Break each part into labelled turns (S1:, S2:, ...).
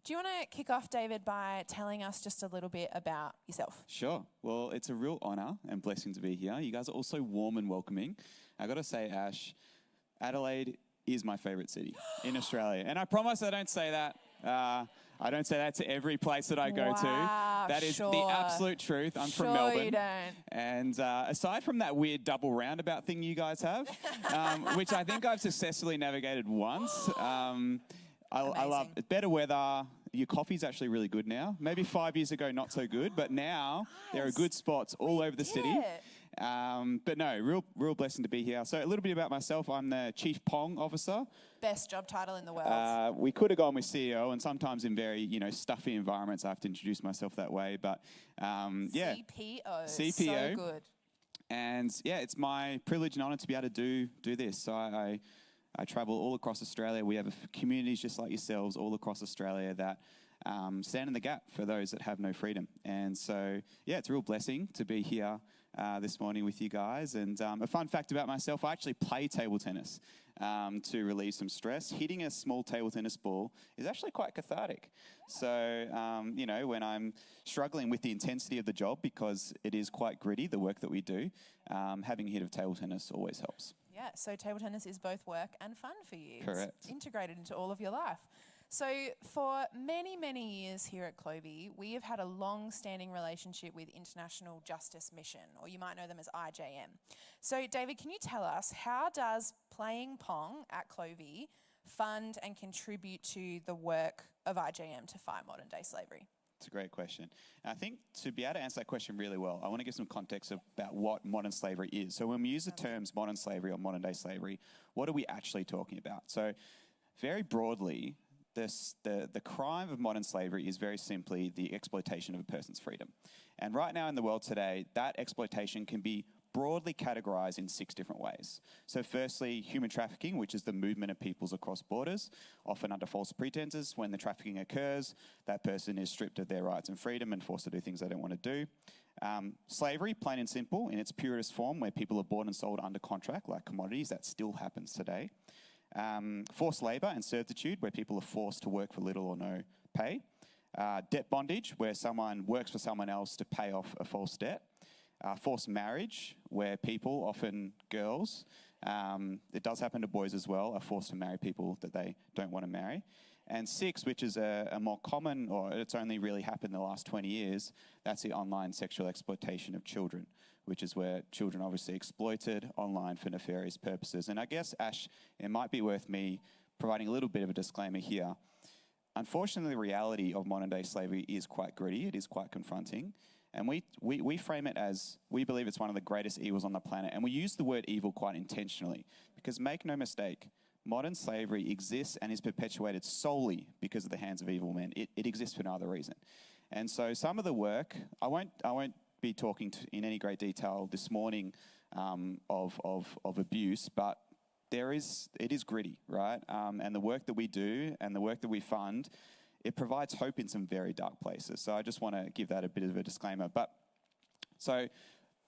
S1: Do you want to kick off, David, by telling us just a little bit about yourself?
S2: Sure. Well, it's a real honour and blessing to be here. You guys are all so warm and welcoming. I got to say, Ash, Adelaide is my favourite city in Australia. And I promise I don't say that. I don't say that to every place that I go to. That is the absolute truth. I'm from Melbourne.
S1: You don't.
S2: And aside from that weird double roundabout thing you guys have, which I think I've successfully navigated once, I love it. Better weather. Your coffee's actually really good now. Maybe 5 years ago, not so good, but now there are good spots all over the city. But no, real blessing to be here. So a little bit about myself. I'm the Chief Pong Officer.
S1: Best job title in the world.
S2: We could have gone with CEO, and sometimes in very stuffy environments, I have to introduce myself that way. But
S1: CPO.
S2: CPO.
S1: So good.
S2: And yeah, it's my privilege and honour to be able to do this. So I travel all across Australia. We have communities just like yourselves all across Australia that stand in the gap for those that have no freedom. And so, yeah, it's a real blessing to be here this morning with you guys. And a fun fact about myself, I actually play table tennis to relieve some stress. Hitting a small table tennis ball is actually quite cathartic. So, when I'm struggling with the intensity of the job, because it is quite gritty, the work that we do, having a hit of table tennis always helps.
S1: Yeah, so table tennis is both work and fun for you.
S2: Correct.
S1: It's integrated into all of your life. So for many, many years here at Clovie, we have had a long-standing relationship with International Justice Mission, or you might know them as IJM. So David, can you tell us, how does playing Pong at Clovie fund and contribute to the work of IJM to fight modern-day slavery?
S2: It's a great question. And I think to be able to answer that question really well, I want to give some context about what modern slavery is. So when we use the terms modern slavery or modern day slavery, what are we actually talking about? So very broadly, the crime of modern slavery is very simply the exploitation of a person's freedom. And right now in the world today, that exploitation can be broadly categorized in 6 different ways. So firstly, human trafficking, which is the movement of peoples across borders, often under false pretenses. When the trafficking occurs, that person is stripped of their rights and freedom and forced to do things they don't want to do. Slavery, plain and simple, in its purest form, where people are bought and sold under contract like commodities. That still happens today. Forced labour and servitude, where people are forced to work for little or no pay. Debt bondage, where someone works for someone else to pay off a false debt. Forced marriage, where people, often girls, it does happen to boys as well, are forced to marry people that they don't want to marry. And 6, which is a more common, or it's only really happened in the last 20 years, that's the online sexual exploitation of children, which is where children are obviously exploited online for nefarious purposes. And I guess, Ash, it might be worth me providing a little bit of a disclaimer here. Unfortunately, the reality of modern day slavery is quite gritty, it is quite confronting. And we frame it as, we believe it's one of the greatest evils on the planet. And we use the word evil quite intentionally, because make no mistake, modern slavery exists and is perpetuated solely because of the hands of evil men. It exists for no other reason. And so some of the work, I won't be talking in any great detail this morning of abuse, but it is gritty, right? And the work that we do and the work that we fund, it provides hope in some very dark places. So I just want to give that a bit of a disclaimer. So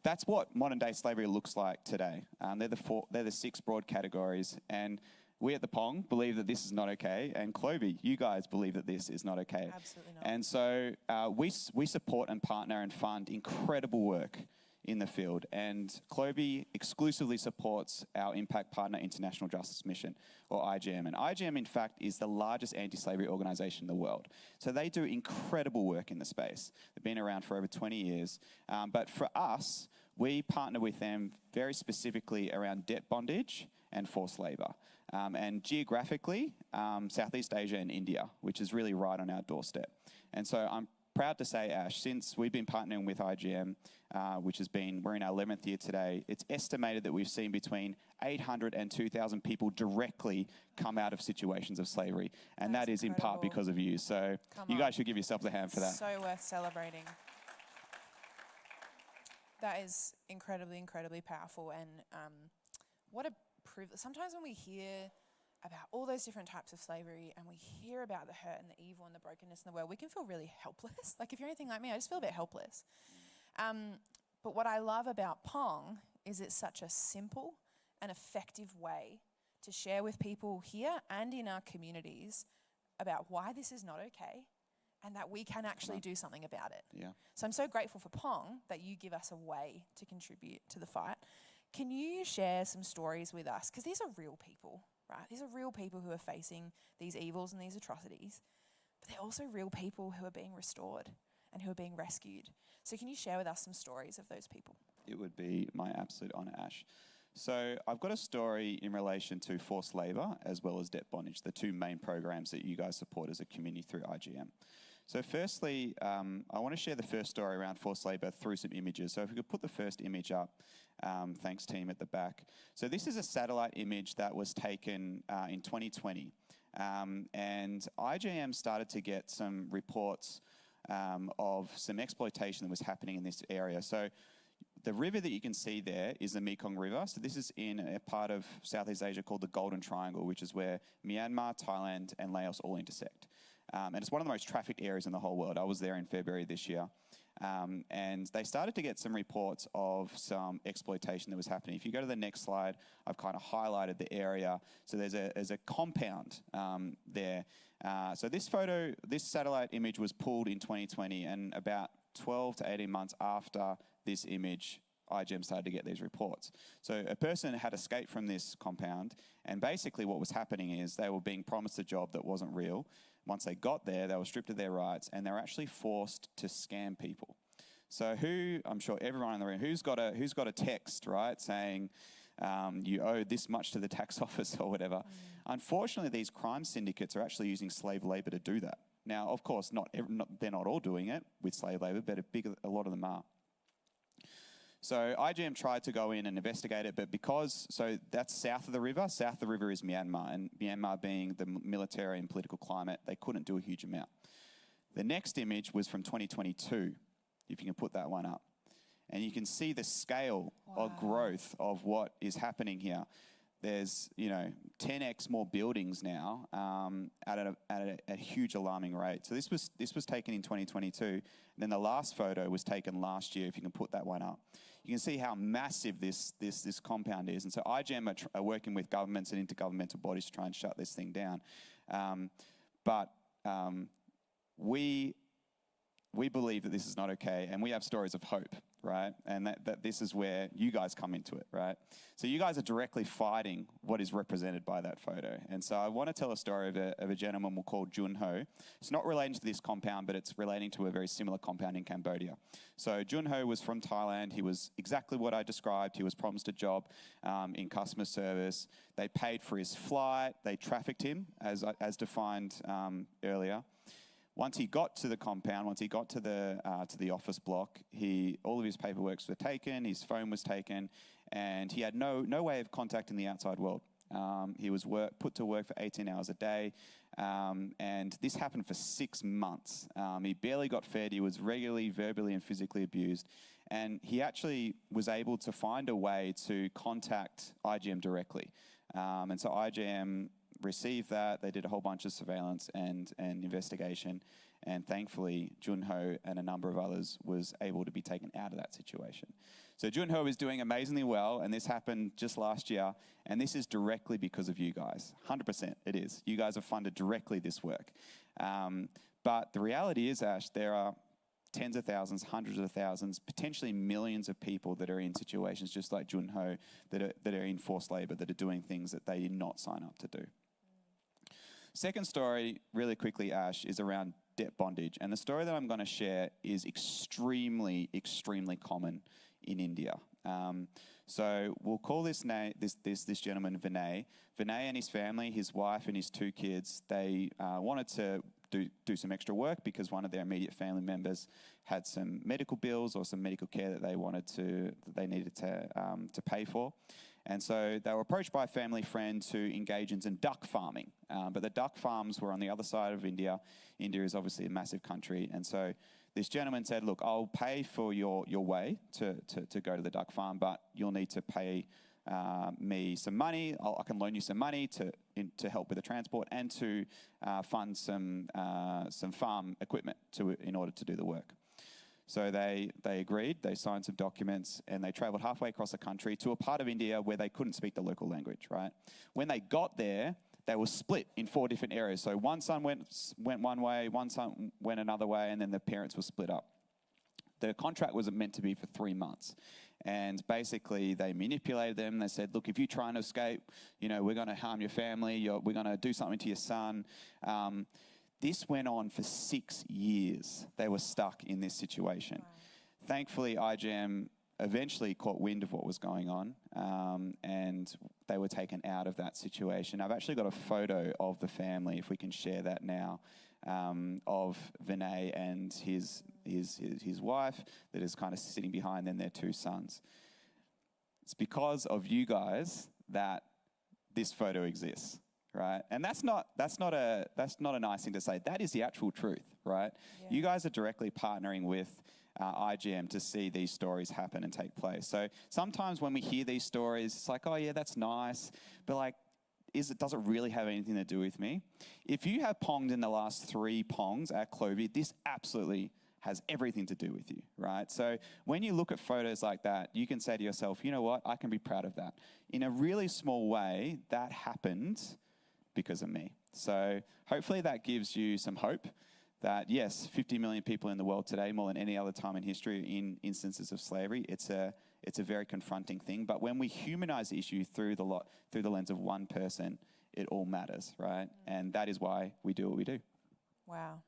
S2: that's what modern day slavery looks like today. They're the 6 broad categories, and we at the Pong believe that this is not okay, and Clovie, you guys believe that this is not okay.
S1: Absolutely not.
S2: And so we support and partner and fund incredible work in the field, and Clovie exclusively supports our impact partner, International Justice Mission, or IJM. And IJM, in fact, is the largest anti-slavery organisation in the world. So they do incredible work in the space. They've been around for over 20 years. But for us, we partner with them very specifically around debt bondage and forced labour. And geographically, Southeast Asia and India, which is really right on our doorstep. And so I'm proud to say, Ash, since we've been partnering with IGM, we're in our 11th year today, it's estimated that we've seen between 800 and 2,000 people directly come out of situations of slavery. And that is incredible. In part because of you. So you guys should give yourselves a hand for that.
S1: So worth celebrating. That is incredibly, incredibly powerful. And what a privilege. Sometimes when we hear about all those different types of slavery and we hear about the hurt and the evil and the brokenness in the world, we can feel really helpless. Like if you're anything like me, I just feel a bit helpless. But what I love about Pong is it's such a simple and effective way to share with people here and in our communities about why this is not okay and that we can actually do something about it.
S2: Yeah.
S1: So I'm so grateful for Pong that you give us a way to contribute to the fight. Can you share some stories with us? Because these are real people, right? These are real people who are facing these evils and these atrocities, but they're also real people who are being restored and who are being rescued. So can you share with us some stories of those people?
S2: It would be my absolute honour, Ash. So I've got a story in relation to forced labour as well as debt bondage, the two main programs that you guys support as a community through IGM. So firstly, I want to share the first story around forced labour through some images. So if we could put the first image up, thanks team at the back. So this is a satellite image that was taken in 2020. And IGM started to get some reports of some exploitation that was happening in this area. So the river that you can see there is the Mekong River. So this is in a part of Southeast Asia called the Golden Triangle, which is where Myanmar, Thailand, and Laos all intersect. And it's one of the most trafficked areas in the whole world. I was there in February this year. And they started to get some reports of some exploitation that was happening. If you go to the next slide, I've kind of highlighted the area. So there's a compound there. So this satellite image was pulled in 2020, and about 12 to 18 months after this image, IGM started to get these reports. So a person had escaped from this compound, and basically what was happening is they were being promised a job that wasn't real. Once they got there, they were stripped of their rights, and they were actually forced to scam people. So I'm sure everyone in the room, who's got a text, right, saying you owe this much to the tax office or whatever. Unfortunately, these crime syndicates are actually using slave labor to do that. Now, of course, they're not all doing it with slave labor, but a lot of them are. So IGM tried to go in and investigate it, but so that's south of the river. South of the river is Myanmar, and Myanmar being the military and political climate, they couldn't do a huge amount. The next image was from 2022, if you can put that one up. And you can see the scale of growth of what is happening here. There's 10x more buildings now at a huge alarming rate. So this was taken in 2022. And then the last photo was taken last year. If you can put that one up, you can see how massive this compound is. And so IGM are working with governments and intergovernmental bodies to try and shut this thing down. But we believe that this is not okay, and we have stories of hope, right? And that this is where you guys come into it, right? So you guys are directly fighting what is represented by that photo. And so I want to tell a story of a gentleman we'll call Jun Ho. It's not relating to this compound, but it's relating to a very similar compound in Cambodia. So Jun Ho was from Thailand. He was exactly what I described. He was promised a job in customer service. They paid for his flight. They trafficked him, as defined earlier. Once he got to the compound, once he got to the office block, all of his paperwork were taken, his phone was taken, and he had no way of contacting the outside world. He was put to work for 18 hours a day, and this happened for 6 months. He barely got fed. He was regularly, verbally, and physically abused, and he actually was able to find a way to contact IGM directly. And so IGM received that. They did a whole bunch of surveillance and investigation, and thankfully Jun Ho and a number of others was able to be taken out of that situation. So Jun Ho is doing amazingly well, and this happened just last year, and this is directly because of you guys. 100% it is. You guys have funded directly this work. But the reality is, Ash, there are tens of thousands, hundreds of thousands, potentially millions of people that are in situations just like Jun Ho that are in forced labor, that are doing things that they did not sign up to do. Second story, really quickly, Ash, is around debt bondage. And the story that I'm going to share is extremely, extremely common in India. So we'll call this gentleman Vinay. Vinay and his family, his wife and his 2 kids, they wanted to do some extra work because one of their immediate family members had some medical bills or some medical care that they needed to pay for. And so they were approached by a family friend to engage in some duck farming. But the duck farms were on the other side of India. India is obviously a massive country. And so this gentleman said, look, I'll pay for your way to go to the duck farm, but you'll need to pay me some money. I can loan you some money to help with the transport and to fund some farm equipment in order to do the work. So they agreed, they signed some documents, and they traveled halfway across the country to a part of India where they couldn't speak the local language, right? When they got there, they were split in 4 different areas. So one son went one way, one son went another way, and then the parents were split up. The contract was meant to be for 3 months. And basically, they manipulated them. They said, look, if you try and escape, we're going to harm your family. We're going to do something to your son. This went on for 6 years. They were stuck in this situation. Wow. Thankfully, IGM eventually caught wind of what was going on, and they were taken out of that situation. I've actually got a photo of the family, if we can share that now, of Vinay and his wife that is kind of sitting behind them, their 2 sons. It's because of you guys that this photo exists, right? And that's not a nice thing to say. That is the actual truth, right? Yeah. You guys are directly partnering with IGM to see these stories happen and take place. So sometimes when we hear these stories, it's like, oh yeah, that's nice, but like, does it really have anything to do with me? If you have ponged in the last 3 pongs at Clovie, this absolutely has everything to do with you, right? So when you look at photos like that, you can say to yourself, you know what, I can be proud of that. In a really small way, that happened because of me. So hopefully that gives you some hope that, yes, 50 million people in the world today, more than any other time in history, in instances of slavery, it's a very confronting thing. But when we humanize the issue through the lens of one person, it all matters, right? And that is why we do what we do.
S1: Wow.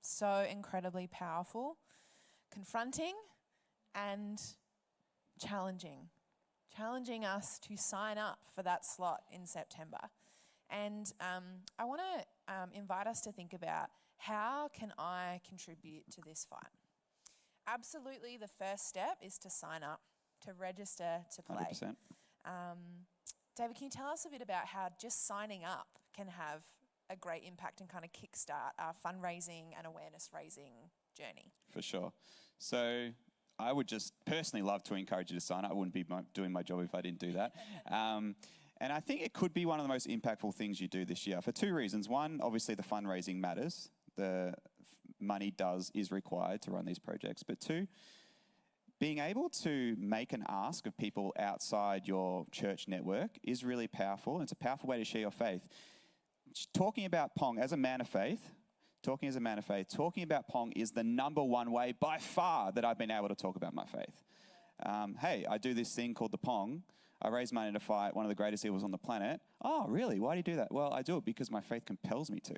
S1: So incredibly powerful, confronting and challenging us to sign up for that slot in September. And I want to invite us to think about, how can I contribute to this fight? Absolutely, the first step is to sign up, to register to play.
S2: 100%.
S1: David, can you tell us a bit about how just signing up can have a great impact and kind of kickstart our fundraising and awareness raising journey?
S2: For sure. So I would just personally love to encourage you to sign up. I wouldn't be doing my job if I didn't do that. And I think it could be one of the most impactful things you do this year for 2 reasons. One, obviously the fundraising matters. The money is required to run these projects. But 2, being able to make an ask of people outside your church network is really powerful. It's a powerful way to share your faith. Talking about Pong as a man of faith, talking about Pong is the number one way by far that I've been able to talk about my faith. Hey, I do this thing called the Pong. I raise money to fight one of the greatest evils on the planet. Oh, really? Why do you do that? Well, I do it because my faith compels me to,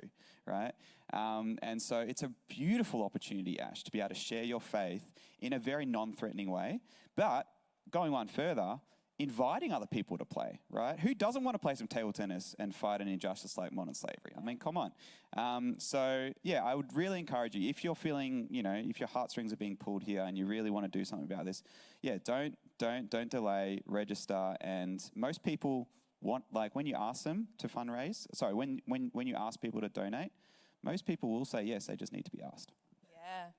S2: right? And so it's a beautiful opportunity, Ash, to be able to share your faith in a very non-threatening way. But going one further, inviting other people to play, right? Who doesn't want to play some table tennis and fight an injustice like modern slavery? I mean, come on. So yeah, I would really encourage you, if you're feeling, if your heartstrings are being pulled here and you really want to do something about this, yeah, don't delay, register. And most people want, like when you ask them to fundraise, when you ask people to donate, most people will say yes, they just need to be asked.
S1: Yeah.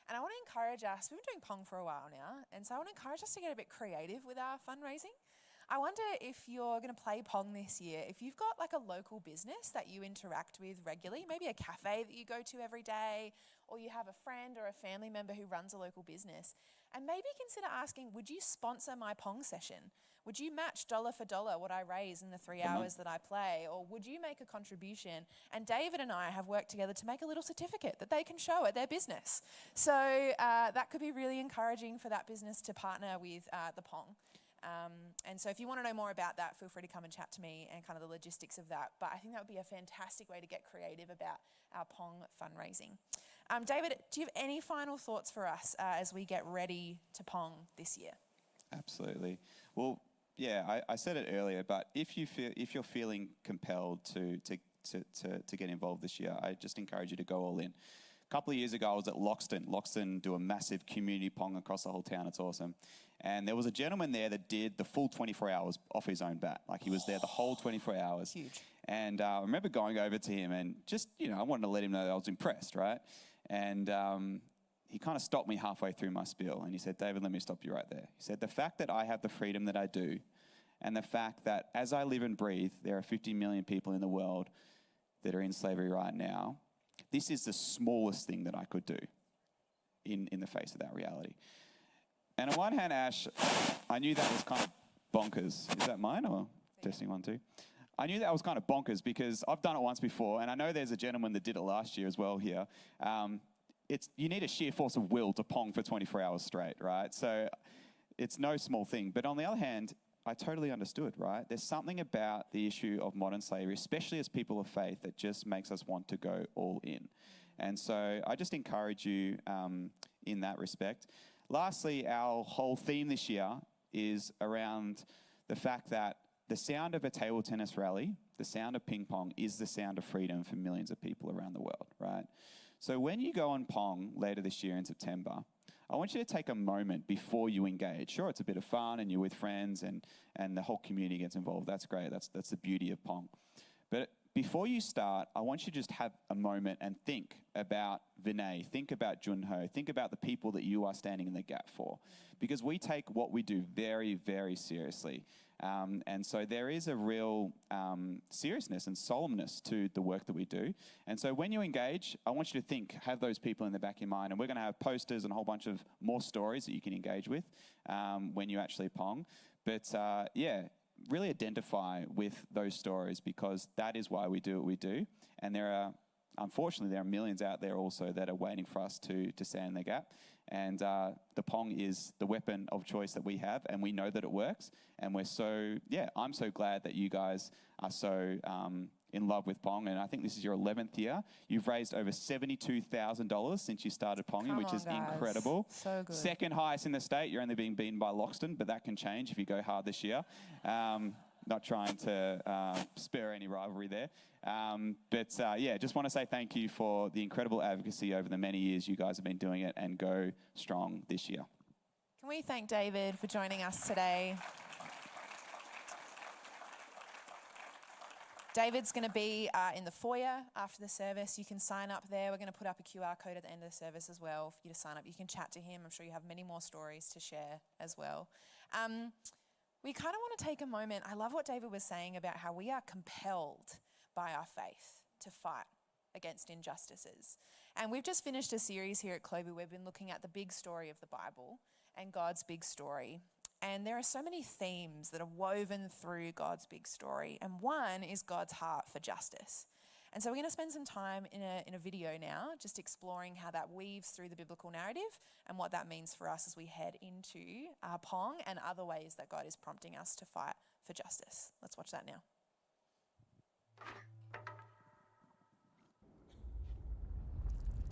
S1: And I want to encourage us, we've been doing Pong for a while now, and so I want to encourage us to get a bit creative with our fundraising. I wonder if you're going to play Pong this year, if you've got like a local business that you interact with regularly, maybe a cafe that you go to every day, or you have a friend or a family member who runs a local business, and maybe consider asking, would you sponsor my Pong session? Would you match dollar for dollar what I raise in the 3 hours that I play? Or would you make a contribution? And David and I have worked together to make a little certificate that they can show at their business. So that could be really encouraging for that business to partner with the Pong. And so if you want to know more about that, feel free to come and chat to me and kind of the logistics of that. But I think that would be a fantastic way to get creative about our Pong fundraising. David, do you have any final thoughts for us as we get ready to Pong this year?
S2: Absolutely. Well, yeah, I said it earlier, but if you're feeling compelled to get involved this year, I just encourage you to go all in. A couple of years ago, I was at Loxton. Loxton do a massive community Pong across the whole town. It's awesome. And there was a gentleman there that did the full 24 hours off his own bat. Like he was there the whole 24 hours.
S1: Huge.
S2: And I remember going over to him and just, I wanted to let him know that I was impressed, right? And he kind of stopped me halfway through my spiel and he said, David, let me stop you right there. He said, the fact that I have the freedom that I do, and the fact that as I live and breathe, there are 50 million people in the world that are in slavery right now, this is the smallest thing that I could do in the face of that reality. And on one hand, Ash, I knew that was kind of bonkers. Is that mine or testing 1, 2? I knew that was kind of bonkers because I've done it once before, and I know there's a gentleman that did it last year as well here. You need a sheer force of will to pong for 24 hours straight, right? So it's no small thing. But on the other hand, I totally understood, right? There's something about the issue of modern slavery, especially as people of faith, that just makes us want to go all in. And so I just encourage you in that respect. Lastly, our whole theme this year is around the fact that the sound of a table tennis rally, the sound of ping pong, is the sound of freedom for millions of people around the world, right? So when you go on Pong later this year in September, I want you to take a moment before you engage. Sure, it's a bit of fun and you're with friends and the whole community gets involved. That's great. That's the beauty of Pong. But before you start, I want you to just have a moment and think about Vinay, think about Junho, think about the people that you are standing in the gap for. Because we take what we do very, very seriously. And so there is a real seriousness and solemnness to the work that we do. And so when you engage, I want you to have those people in the back of your mind. And we're going to have posters and a whole bunch of more stories that you can engage with when you actually Pong. But really identify with those stories, because that is why we do what we do. And unfortunately, there are millions out there also that are waiting for us to stand in the gap. And the Pong is the weapon of choice that we have, and we know that it works. And I'm so glad that you guys are so in love with Pong. And I think this is your 11th year. You've raised over $72,000 since you started Ponging, which is incredible.
S1: So good.
S2: Second highest in the state. You're only being beaten by Loxton, but that can change if you go hard this year. Not trying to spur any rivalry there. Just want to say thank you for the incredible advocacy over the many years you guys have been doing it, and go strong this year.
S1: Can we thank David for joining us today? David's going to be in the foyer after the service. You can sign up there. We're going to put up a QR code at the end of the service as well for you to sign up. You can chat to him. I'm sure you have many more stories to share as well. We kind of want to take a moment. I love what David was saying about how we are compelled by our faith to fight against injustices. And we've just finished a series here at Clovie. We've been looking at the big story of the Bible and God's big story. And there are so many themes that are woven through God's big story. And one is God's heart for justice. And so we're going to spend some time in a video now just exploring how that weaves through the biblical narrative and what that means for us as we head into Pong and other ways that God is prompting us to fight for justice. Let's watch that now.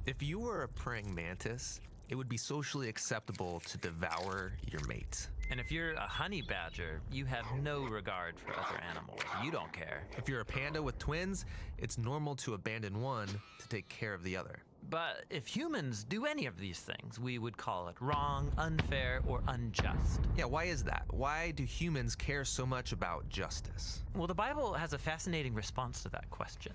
S3: If you were a praying mantis, it would be socially acceptable to devour your mate.
S4: And if you're a honey badger, you have no regard for other animals. You don't care.
S3: If you're a panda with twins, it's normal to abandon one to take care of the other.
S4: But if humans do any of these things, we would call it wrong, unfair, or unjust.
S3: Yeah, why is that? Why do humans care so much about justice?
S4: Well, the Bible has a fascinating response to that question.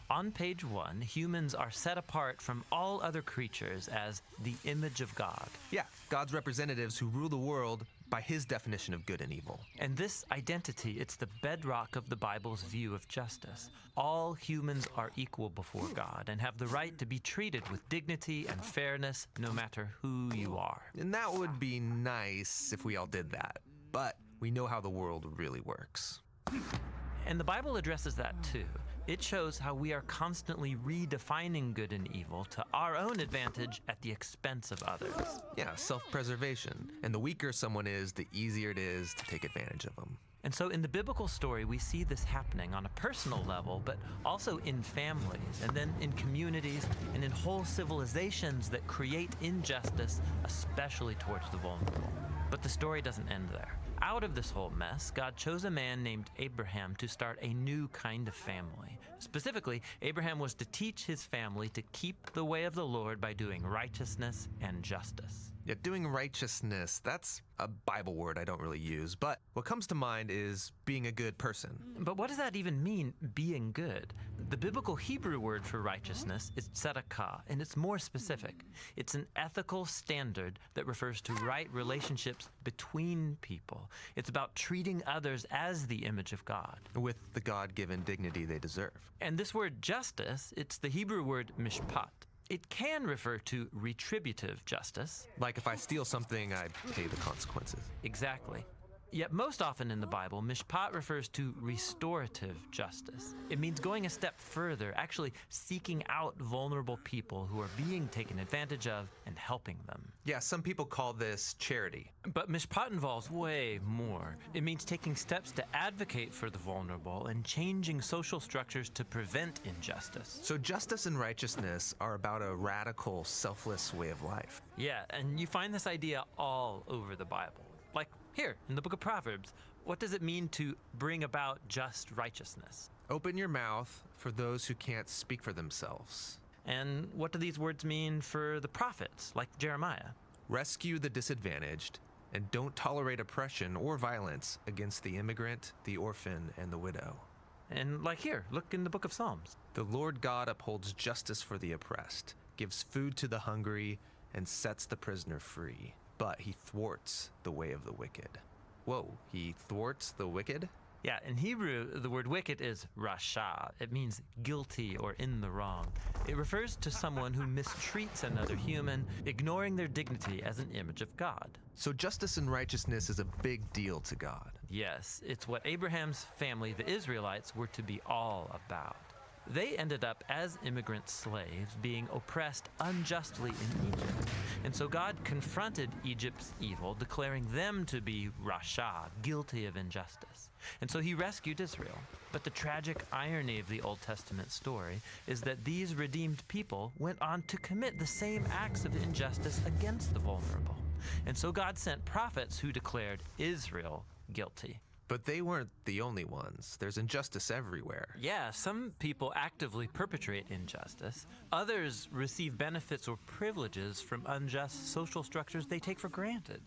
S4: On page 1, humans are set apart from all other creatures as the image of God.
S3: Yeah, God's representatives who rule the world by his definition of good and evil.
S4: And this identity, it's the bedrock of the Bible's view of justice. All humans are equal before God and have the right to be treated with dignity and fairness no matter who you are.
S3: And that would be nice if we all did that. But we know how the world really works.
S4: And the Bible addresses that too. It shows how we are constantly redefining good and evil to our own advantage at the expense of others.
S3: Yeah, self-preservation. And the weaker someone is, the easier it is to take advantage of them.
S4: And so in the biblical story, we see this happening on a personal level, but also in families, and then in communities, and in whole civilizations that create injustice, especially towards the vulnerable. But the story doesn't end there. Out of this whole mess, God chose a man named Abraham to start a new kind of family. Specifically, Abraham was to teach his family to keep the way of the Lord by doing righteousness and justice.
S3: Yeah, doing righteousness, that's a Bible word I don't really use, but what comes to mind is being a good person.
S4: But what does that even mean, being good? The biblical Hebrew word for righteousness is tzedakah, and it's more specific. It's an ethical standard that refers to right relationships between people. It's about treating others as the image of God,
S3: with the God-given dignity they deserve.
S4: And this word justice, it's the Hebrew word mishpat. It can refer to retributive justice.
S3: Like if I steal something, I pay the consequences.
S4: Exactly. Yet most often in the Bible, mishpat refers to restorative justice. It means going a step further, actually seeking out vulnerable people who are being taken advantage of and helping them.
S3: Yeah, some people call this charity.
S4: But mishpat involves way more. It means taking steps to advocate for the vulnerable and changing social structures to prevent injustice.
S3: So justice and righteousness are about a radical, selfless way of life.
S4: Yeah, and you find this idea all over the Bible. Like here, in the book of Proverbs, what does it mean to bring about just righteousness?
S3: Open your mouth for those who can't speak for themselves.
S4: And what do these words mean for the prophets, like Jeremiah?
S3: Rescue the disadvantaged, and don't tolerate oppression or violence against the immigrant, the orphan, and the widow.
S4: And like here, look in the book of Psalms.
S3: The Lord God upholds justice for the oppressed, gives food to the hungry, and sets the prisoner free. But he thwarts the way of the wicked. Whoa, he thwarts the wicked?
S4: Yeah, in Hebrew, the word wicked is rasha. It means guilty or in the wrong. It refers to someone who mistreats another human, ignoring their dignity as an image of God.
S3: So justice and righteousness is a big deal to God.
S4: Yes, it's what Abraham's family, the Israelites, were to be all about. They ended up as immigrant slaves being oppressed unjustly in Egypt. And so God confronted Egypt's evil, declaring them to be rasha, guilty of injustice. And so he rescued Israel. But the tragic irony of the Old Testament story is that these redeemed people went on to commit the same acts of injustice against the vulnerable. And so God sent prophets who declared Israel guilty.
S3: But they weren't the only ones. There's injustice everywhere.
S4: Yeah, some people actively perpetrate injustice. Others receive benefits or privileges from unjust social structures they take for granted.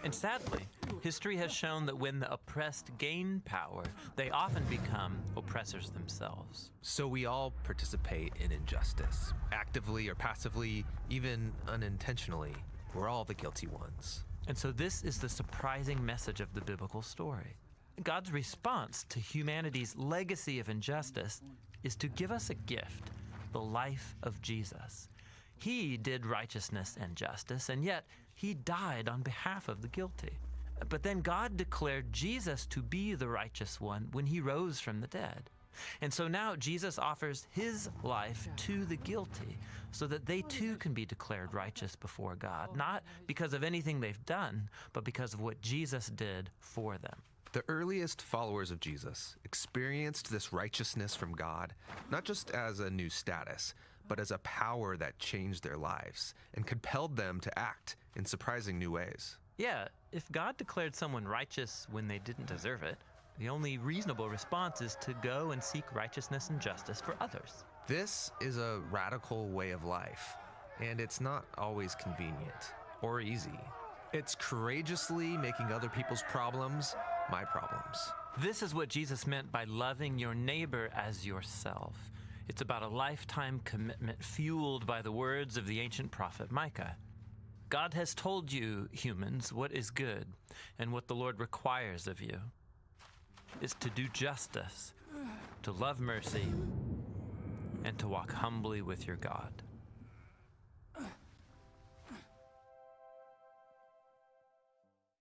S4: And sadly, history has shown that when the oppressed gain power, they often become oppressors themselves.
S3: So we all participate in injustice, actively or passively, even unintentionally. We're all the guilty ones.
S4: And so this is the surprising message of the biblical story. God's response to humanity's legacy of injustice is to give us a gift, the life of Jesus. He did righteousness and justice, and yet he died on behalf of the guilty. But then God declared Jesus to be the righteous one when he rose from the dead. And so now Jesus offers his life to the guilty so that they too can be declared righteous before God, not because of anything they've done, but because of what Jesus did for them.
S3: The earliest followers of Jesus experienced this righteousness from God, not just as a new status, but as a power that changed their lives and compelled them to act in surprising new ways.
S4: Yeah, if God declared someone righteous when they didn't deserve it, the only reasonable response is to go and seek righteousness and justice for others.
S3: This is a radical way of life, and it's not always convenient or easy. It's courageously making other people's problems my problems.
S4: This is what Jesus meant by loving your neighbor as yourself. It's about a lifetime commitment fueled by the words of the ancient prophet Micah. God has told you, humans, what is good, and what the Lord requires of you is to do justice, to love mercy, and to walk humbly with your God.